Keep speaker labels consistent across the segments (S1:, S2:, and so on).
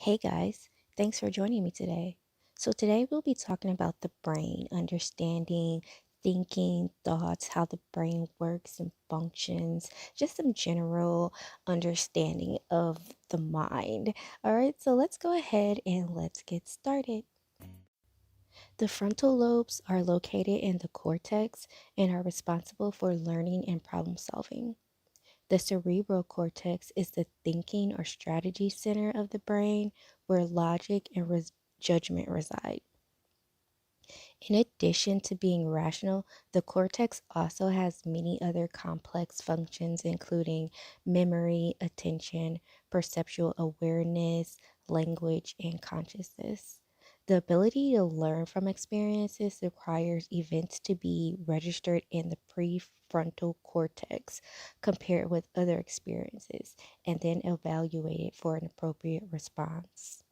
S1: Hey guys, thanks for joining me today. So, today we'll be talking about the brain, understanding, thinking, thoughts, how the brain works and functions, just some general understanding of the mind. All right, so let's go ahead and let's get started. The frontal lobes are located in the cortex and are responsible for learning and problem solving. The cerebral cortex is the thinking or strategy center of the brain where logic and judgment reside. In addition to being rational, the cortex also has many other complex functions, including memory, attention, perceptual awareness, language, and consciousness. The ability to learn from experiences requires events to be registered in the prefrontal cortex, compared with other experiences, and then evaluated for an appropriate response.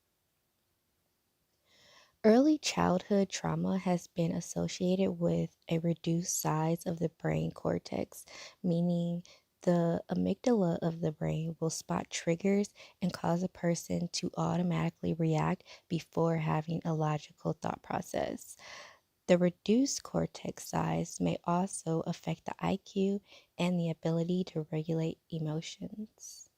S1: Early childhood trauma has been associated with a reduced size of the brain cortex, meaning the amygdala of the brain will spot triggers and cause a person to automatically react before having a logical thought process. The reduced cortex size may also affect the IQ and the ability to regulate emotions.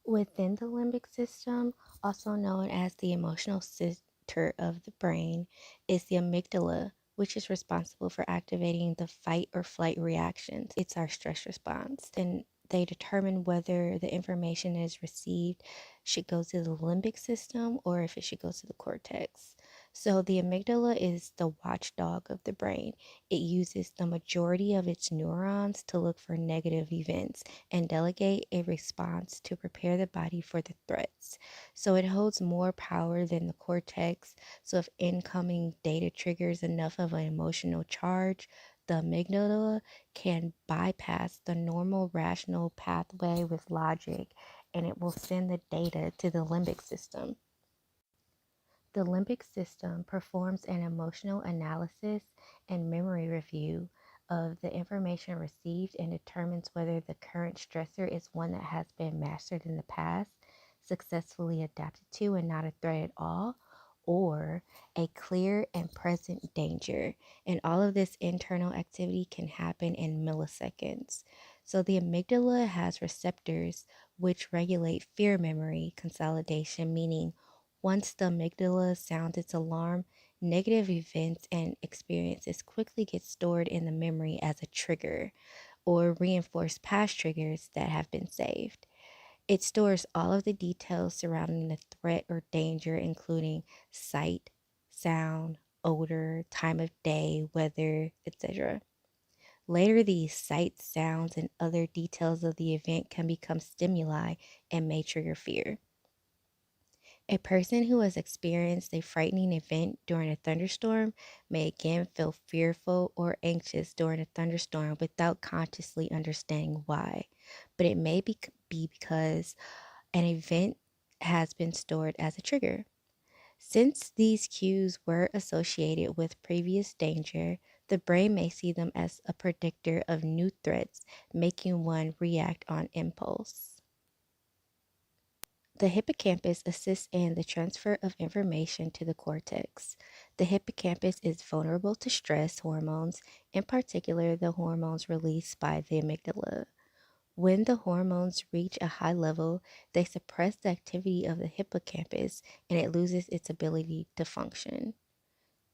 S1: Within the limbic system, also known as the emotional center of the brain, is the amygdala, which is responsible for activating the fight or flight reactions. It's our stress response. And they determine whether the information is received should go to the limbic system or if it should go to the cortex. So the amygdala is the watchdog of the brain. It uses the majority of its neurons to look for negative events and delegate a response to prepare the body for the threats. So it holds more power than the cortex. So if incoming data triggers enough of an emotional charge, the amygdala can bypass the normal rational pathway with logic and it will send the data to the limbic system. The limbic system performs an emotional analysis and memory review of the information received and determines whether the current stressor is one that has been mastered in the past, successfully adapted to, and not a threat at all, or a clear and present danger. And all of this internal activity can happen in milliseconds. So the amygdala has receptors which regulate fear memory consolidation, meaning once the amygdala sounds its alarm, negative events and experiences quickly get stored in the memory as a trigger or reinforce past triggers that have been saved. It stores all of the details surrounding the threat or danger, including sight, sound, odor, time of day, weather, etc. Later, these sights, sounds, and other details of the event can become stimuli and may trigger fear. A person who has experienced a frightening event during a thunderstorm may again feel fearful or anxious during a thunderstorm without consciously understanding why. But it may be because an event has been stored as a trigger. Since these cues were associated with previous danger, the brain may see them as a predictor of new threats, making one react on impulse. The hippocampus assists in the transfer of information to the cortex. The hippocampus is vulnerable to stress hormones, in particular, the hormones released by the amygdala. When the hormones reach a high level, they suppress the activity of the hippocampus and it loses its ability to function.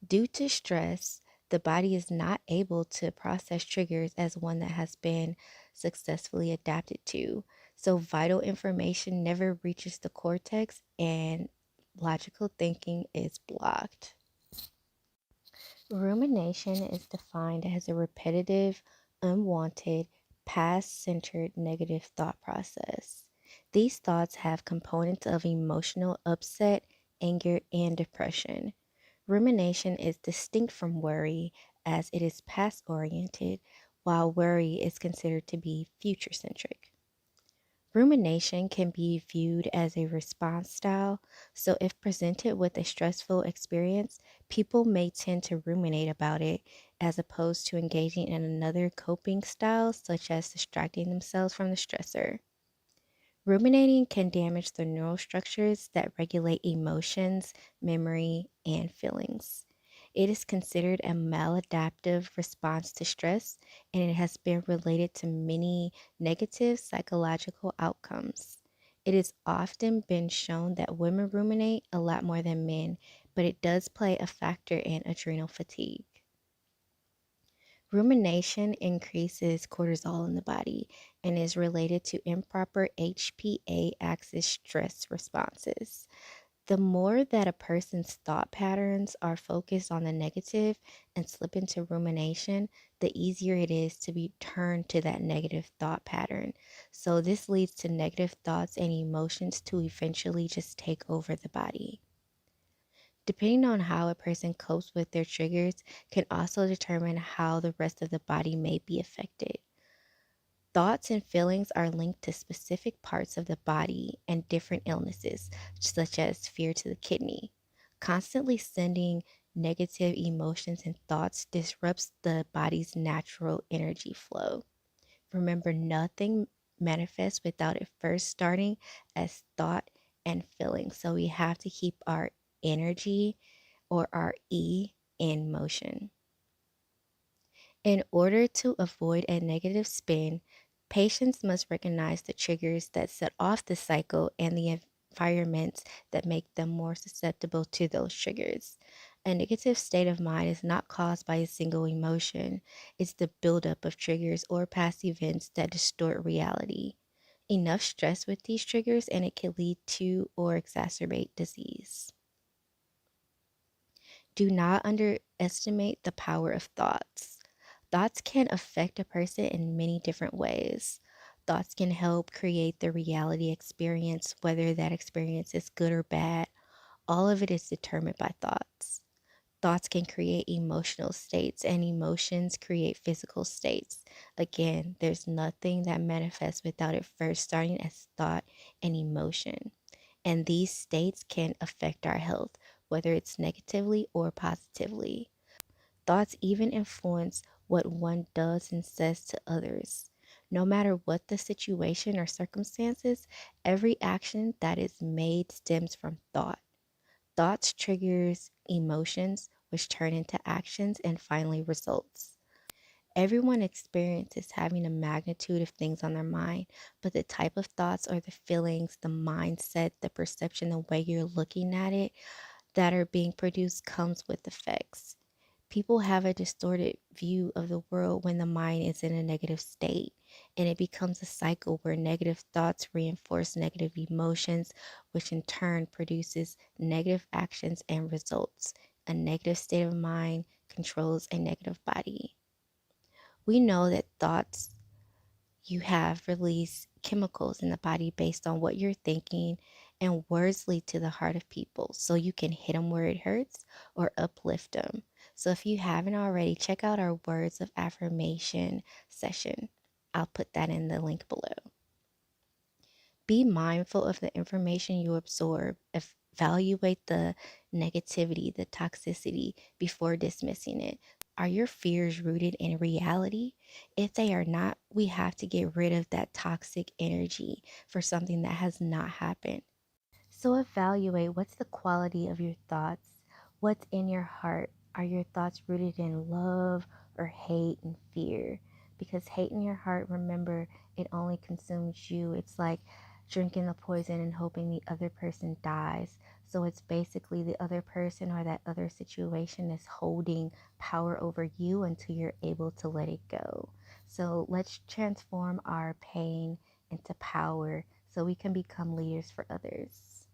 S1: Due to stress, the body is not able to process triggers as one that has been successfully adapted to. So, vital information never reaches the cortex and logical thinking is blocked. Rumination is defined as a repetitive, unwanted, past centered negative thought process. These thoughts have components of emotional upset, anger, and depression. Rumination is distinct from worry as it is past oriented, while worry is considered to be future centric. Rumination can be viewed as a response style, so if presented with a stressful experience, people may tend to ruminate about it as opposed to engaging in another coping style, such as distracting themselves from the stressor. Ruminating can damage the neural structures that regulate emotions, memory, and feelings. It is considered a maladaptive response to stress, and it has been related to many negative psychological outcomes. It has often been shown that women ruminate a lot more than men, but it does play a factor in adrenal fatigue. Rumination increases cortisol in the body and is related to improper HPA axis stress responses. The more that a person's thought patterns are focused on the negative and slip into rumination, the easier it is to be turned to that negative thought pattern. So, this leads to negative thoughts and emotions to eventually just take over the body. Depending on how a person copes with their triggers can also determine how the rest of the body may be affected. Thoughts and feelings are linked to specific parts of the body and different illnesses, such as fear to the kidney. Constantly sending negative emotions and thoughts disrupts the body's natural energy flow. Remember, nothing manifests without it first starting as thought and feeling. So we have to keep our energy or our E in motion. In order to avoid a negative spin, patients must recognize the triggers that set off the cycle and the environments that make them more susceptible to those triggers. A negative state of mind is not caused by a single emotion, it's the buildup of triggers or past events that distort reality. Enough stress with these triggers, and it can lead to or exacerbate disease. Do not underestimate the power of thoughts. Thoughts can affect a person in many different ways. Thoughts can help create the reality experience, whether that experience is good or bad. All of it is determined by thoughts. Thoughts can create emotional states, and emotions create physical states. Again, there's nothing that manifests without it first starting as thought and emotion. And these states can affect our health, whether it's negatively or positively. Thoughts even influence what one does and says to others. No matter what the situation or circumstances, every action that is made stems from thought. Thoughts triggers emotions, which turn into actions and finally results. Everyone experiences having a magnitude of things on their mind, but the type of thoughts or the feelings, the mindset, the perception, the way you're looking at it that are being produced comes with effects. People have a distorted view of the world when the mind is in a negative state, and it becomes a cycle where negative thoughts reinforce negative emotions, which in turn produces negative actions and results. A negative state of mind controls a negative body. We know that thoughts you have release chemicals in the body based on what you're thinking, and words lead to the heart of people. So you can hit them where it hurts or uplift them. So if you haven't already, check out our words of affirmation session. I'll put that in the link below. Be mindful of the information you absorb. Evaluate the negativity, the toxicity before dismissing it. Are your fears rooted in reality? If they are not, we have to get rid of that toxic energy for something that has not happened. So evaluate what's the quality of your thoughts, what's in your heart. Are your thoughts rooted in love or hate and fear? Because hate in your heart, remember, it only consumes you. It's like drinking the poison and hoping the other person dies. So it's basically the other person or that other situation is holding power over you until you're able to let it go. So let's transform our pain into power so we can become leaders for others.